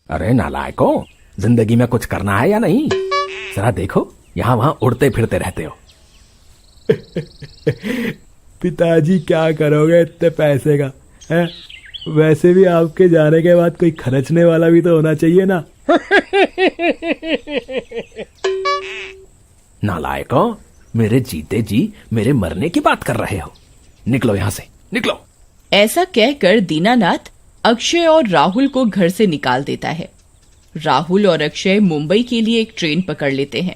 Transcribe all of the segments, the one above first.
अरे नालायकों, जिंदगी में कुछ करना है या नहीं? जरा देखो, यहाँ वहाँ उड़ते फिरते रहते हो। पिताजी क्या करोगे इतने पैसे का है? वैसे भी आपके जाने के बाद कोई खर्चने वाला भी तो होना चाहिए ना। नालायकों, मेरे जीते जी मेरे मरने की बात कर रहे हो। निकलो यहाँ से, निकलो। ऐसा कहकर दीनानाथ अक्षय और राहुल को घर से निकाल देता है। राहुल और अक्षय मुंबई के लिए एक ट्रेन पकड़ लेते हैं।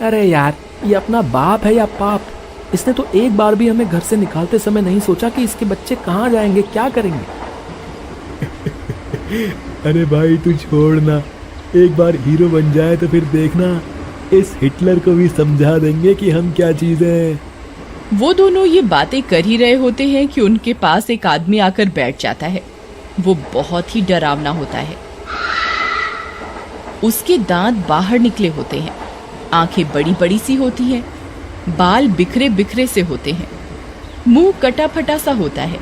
अरे यार, ये अपना बाप है या पाप? इसने तो एक बार भी हमें घर से निकालते समय नहीं सोचा कि इसके बच्चे कहाँ जाएंगे, क्या करेंगे। अरे भाई तू छोड़ ना, एक बार हीरो बन जाए तो फिर देखना, इस हिटलर को भी समझा देंगे कि हम क्या चीजें हैं। वो दोनों ये बातें कर ही रहे होते हैं कि उनके पास एक आदमी आकर बैठ जाता है। वो बहुत ही डरावना होता है। उसके दांत बाहर निकले होते हैं, आंखें बड़ी बड़ी सी होती हैं, बाल बिखरे बिखरे से होते हैं, मुंह कटा फटा सा होता है।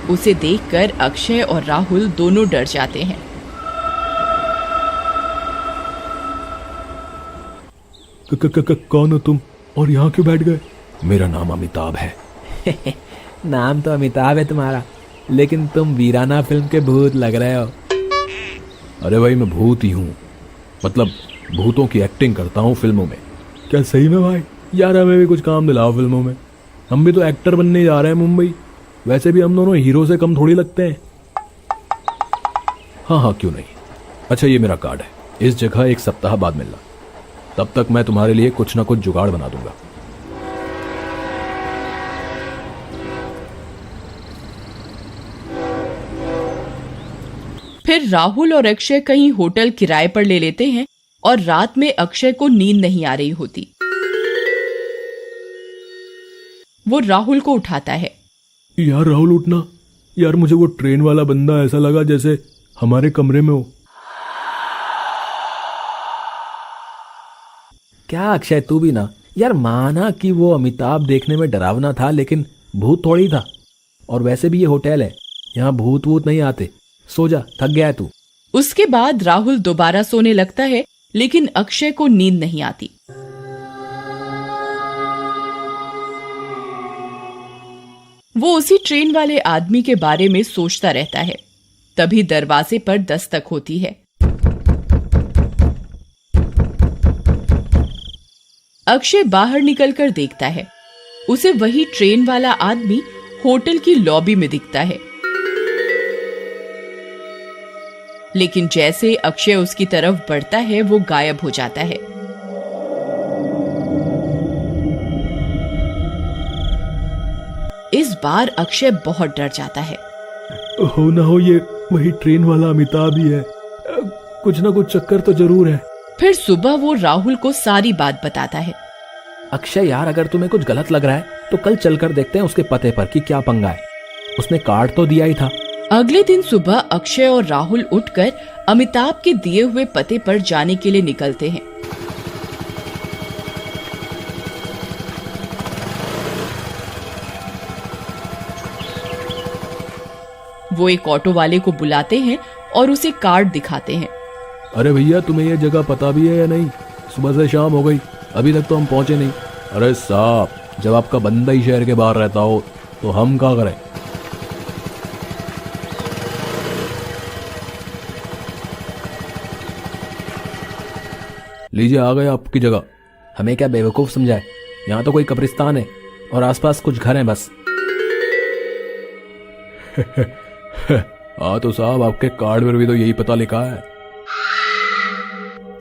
उसे देखकर अक्षय और राहुल दोनों डर जाते हैं। कौन हो तुम और यहाँ क्यों बैठ गए? मेरा नाम अमिताभ है। नाम तो अमिताभ है तुम्हारा, लेकिन तुम वीराना फिल्म के भूत लग रहे हो। अरे भाई मैं भूत ही हूँ, मतलब भूतों की एक्टिंग करता हूँ फिल्मों में। क्या सही में भाई? यार हमें भी कुछ काम दिलाओ फिल्मों में, हम भी तो एक्टर बनने जा रहे हैं मुंबई। वैसे भी हम दोनों हीरो से कम थोड़ी लगते हैं। हाँ हाँ क्यों नहीं। अच्छा ये मेरा कार्ड है, इस जगह एक सप्ताह बाद मिलना, तब तक मैं तुम्हारे लिए कुछ ना कुछ जुगाड़ बना दूंगा। फिर राहुल और अक्षय कहीं होटल किराए पर ले लेते हैं और रात में अक्षय को नींद नहीं आ रही होती। वो राहुल को उठाता है। यार राहुल उठना, यार मुझे वो ट्रेन वाला बंदा ऐसा लगा जैसे हमारे कमरे में हो। क्या अक्षय तू भी ना यार, माना कि वो अमिताभ देखने में डरावना था, लेकिन भूत थोड़ी था। और वैसे भी ये होटल है, यहाँ भूत वूत नहीं आते। सो जा, थक गया है तू। उसके बाद राहुल दोबारा सोने लगता है, लेकिन अक्षय को नींद नहीं आती। वो उसी ट्रेन वाले आदमी के बारे में सोचता रहता है। तभी दरवाजे पर दस्तक होती है। अक्षय बाहर निकलकर देखता है, उसे वही ट्रेन वाला आदमी होटल की लॉबी में दिखता है। लेकिन जैसे अक्षय उसकी तरफ बढ़ता है, वो गायब हो जाता है। इस बार अक्षय बहुत डर जाता है। हो ना हो ये वही ट्रेन वाला अमिताभ ही है, कुछ ना कुछ चक्कर तो जरूर है। फिर सुबह वो राहुल को सारी बात बताता है। अक्षय यार, अगर तुम्हें कुछ गलत लग रहा है तो कल चलकर देखते हैं उसके पते पर कि क्या पंगा है। उसने कार्ड तो दिया ही था। अगले दिन सुबह अक्षय और राहुल उठकर अमिताभ के दिए हुए पते पर जाने के लिए निकलते हैं। वो एक ऑटो वाले को बुलाते हैं और उसे कार्ड दिखाते हैं। अरे भैया तुम्हें यह जगह पता भी है या नहीं? सुबह से शाम हो गई, अभी तक तो हम पहुंचे नहीं। अरे साहब, जब आपका बंदा ही शहर के बाहर रहता हो तो हम क्या करें? लीजिए आ गए आपकी जगह। हमें क्या बेवकूफ समझा है? यहाँ तो कोई कब्रिस्तान है और आसपास कुछ घर हैं बस। हाँ तो साहब, आपके कार्ड पर भी तो यही पता लिखा है।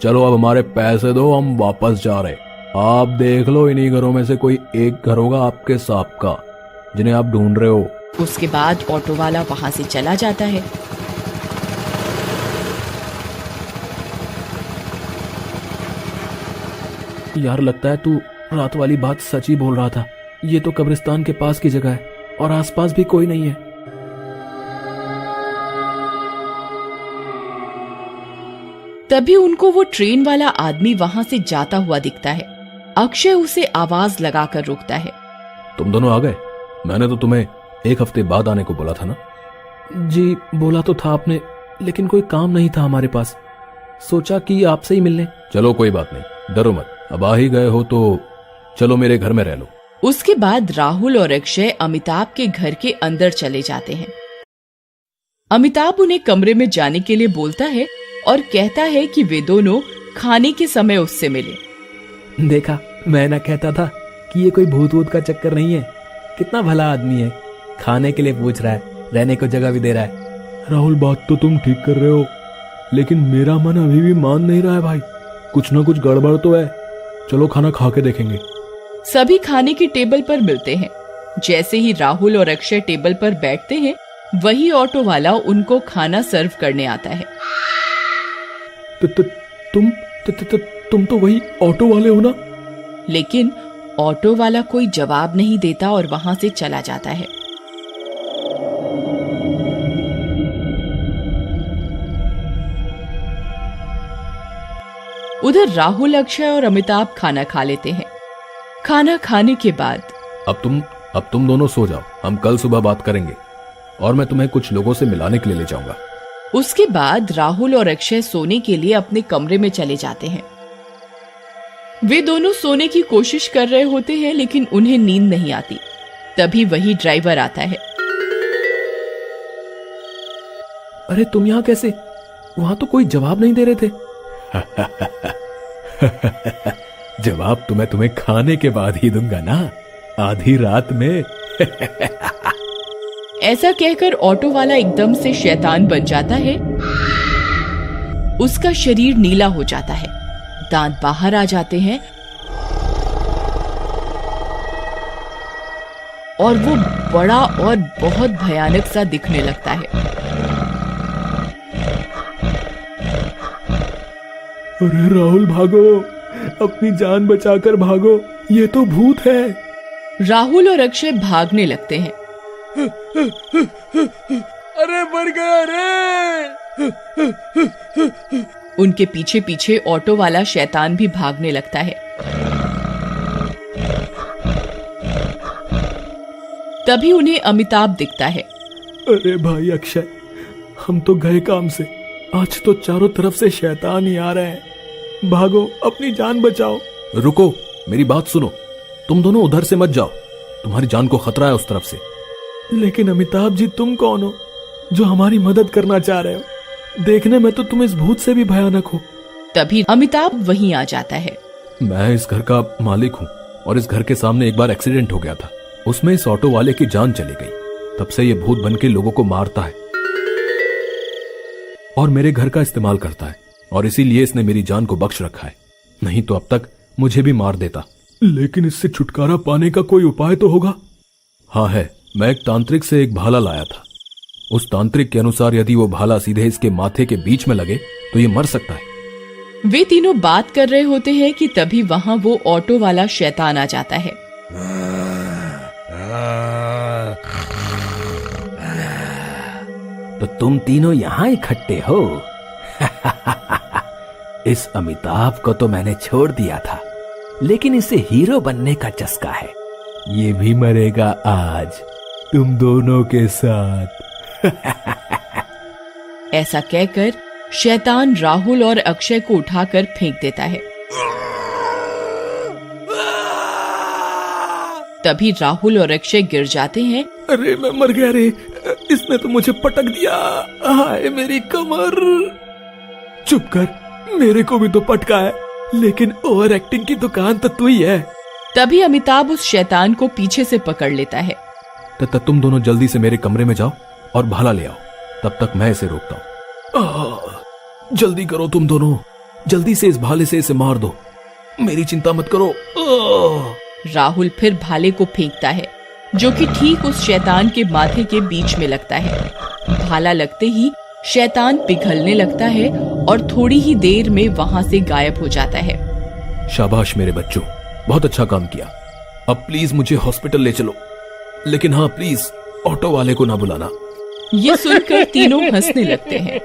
चलो अब हमारे पैसे दो, हम वापस जा रहे। आप देख लो, इन्हीं घरों में से कोई एक घर होगा आपके सांप का, जिन्हें आप ढूंढ रहे हो। उसके बाद ऑटो वाला वहां से चला जाता है। यार लगता है तू रात वाली बात सच ही बोल रहा था। ये तो कब्रिस्तान के पास की जगह है और आसपास भी कोई नहीं है। तभी उनको वो ट्रेन वाला आदमी वहां से जाता हुआ दिखता है। अक्षय उसे आवाज लगाकर रोकता है। तुम दोनों आ गए? मैंने तो तुम्हें 1 हफ्ते बाद आने को बोला था ना। जी बोला तो था आपने, लेकिन कोई काम नहीं था हमारे पास, सोचा कि आपसे ही मिलने। चलो कोई बात नहीं, डरो मत। अब आ ही गए हो तो चलो मेरे घर में रह लो। उसके बाद राहुल और अक्षय अमिताभ के घर के अंदर चले जाते हैं। अमिताभ उन्हें कमरे में जाने के लिए बोलता है और कहता है कि वे दोनों खाने के समय उससे मिले। देखा, मैं ना कहता था कि ये कोई भूत वूत का चक्कर नहीं है। कितना भला आदमी है, खाने के लिए पूछ रहा है, रहने को जगह भी दे रहा है। राहुल, बात तो तुम ठीक कर रहे हो, लेकिन मेरा मन अभी भी मान नहीं रहा है भाई। कुछ ना कुछ गड़बड़ तो है। चलो खाना खा के देखेंगे। सभी खाने की टेबल पर मिलते हैं। जैसे ही राहुल और अक्षय टेबल पर बैठते हैं, वही ऑटो वाला उनको खाना सर्व करने आता है। तुम तो वही ऑटो वाले हो ना? लेकिन ऑटो वाला कोई जवाब नहीं देता और वहां से चला जाता है। उधर राहुल, अक्षय और अमिताभ खाना खा लेते हैं। खाना खाने के बाद अब तुम दोनों सो जाओ, हम कल सुबह बात करेंगे और मैं तुम्हें कुछ लोगों से मिलाने के लिए ले जाऊंगा। उसके बाद राहुल और अक्षय सोने के लिए अपने कमरे में चले जाते हैं। वे दोनों सोने की कोशिश कर रहे होते हैं, लेकिन उन्हें नींद नहीं आती। तभी वही ड्राइवर आता है। अरे तुम यहाँ कैसे? वहां तो कोई जवाब नहीं दे रहे थे। जवाब तो मैं तुम्हें खाने के बाद ही दूंगा ना, आधी रात में। ऐसा कहकर ऑटो वाला एकदम से शैतान बन जाता है। उसका शरीर नीला हो जाता है, दांत बाहर आ जाते हैं और वो बड़ा और बहुत भयानक सा दिखने लगता है। अरे राहुल, भागो, अपनी जान बचाकर भागो, ये तो भूत है। राहुल और अक्षय भागने लगते हैं। अरे मर गया रे। उनके पीछे पीछे ऑटो वाला शैतान भी भागने लगता है। तभी उन्हें अमिताभ दिखता है। अरे भाई अक्षय, हम तो गए काम से, आज तो चारों तरफ से शैतान ही आ रहे हैं। भागो, अपनी जान बचाओ। रुको, मेरी बात सुनो, तुम दोनों उधर से मत जाओ, तुम्हारी जान को खतरा है उस तरफ से। लेकिन अमिताभ जी, तुम कौन हो जो हमारी मदद करना चाह रहे हो? देखने में तो तुम इस भूत से भी भयानक हो। तभी अमिताभ वहीं आ जाता है। मैं इस घर का मालिक हूँ और इस घर के सामने एक बार एक्सीडेंट हो गया था, उसमें इस ऑटो वाले की जान चली गई। तब से ये भूत बन के लोगों को मारता है और मेरे घर का इस्तेमाल करता है, और इसीलिए इसने मेरी जान को बख्श रखा है, नहीं तो अब तक मुझे भी मार देता। लेकिन इससे छुटकारा पाने का कोई उपाय तो होगा? हाँ है, मैं एक तांत्रिक से एक भाला लाया था। उस तांत्रिक के अनुसार यदि वो भाला सीधे इसके माथे के बीच में लगे तो ये मर सकता है। वे तीनों बात कर रहे होते हैं कि तभी वहां वो ऑटो वाला शैतान आ जाता है। तो तुम तीनों यहाँ इकट्ठे हो? इस अमिताभ को तो मैंने छोड़ दिया था, लेकिन इसे हीरो बनने का चस्का है। ये भी मरेगा आज तुम दोनों के साथ। ऐसा कहकर शैतान राहुल और अक्षय को उठाकर फेंक देता है। तभी राहुल और अक्षय गिर जाते हैं। अरे मैं मर गया रे, इसने तो मुझे पटक दिया। हाय मेरी कमर। चुप कर, मेरे को भी तो पटका है, लेकिन ओवर एक्टिंग की दुकान तो तू ही है। तभी अमिताभ उस शैतान को पीछे से पकड़ लेता है। तुम दोनों जल्दी से मेरे कमरे में जाओ और भाला ले आओ, तब तक मैं इसे रोकता हूँ। जल्दी करो तुम दोनों, जल्दी से इस भाले से इसे मार दो, मेरी चिंता मत करो। राहुल फिर भाले को फेंकता है, जो कि ठीक उस शैतान के माथे के बीच में लगता है। भाला लगते ही शैतान पिघलने लगता है और थोड़ी ही देर में वहां से गायब हो जाता है। शाबाश मेरे बच्चों, बहुत अच्छा काम किया। अब प्लीज मुझे हॉस्पिटल ले चलो, लेकिन हाँ प्लीज ऑटो वाले को ना बुलाना। ये सुनकर तीनों हंसने लगते हैं।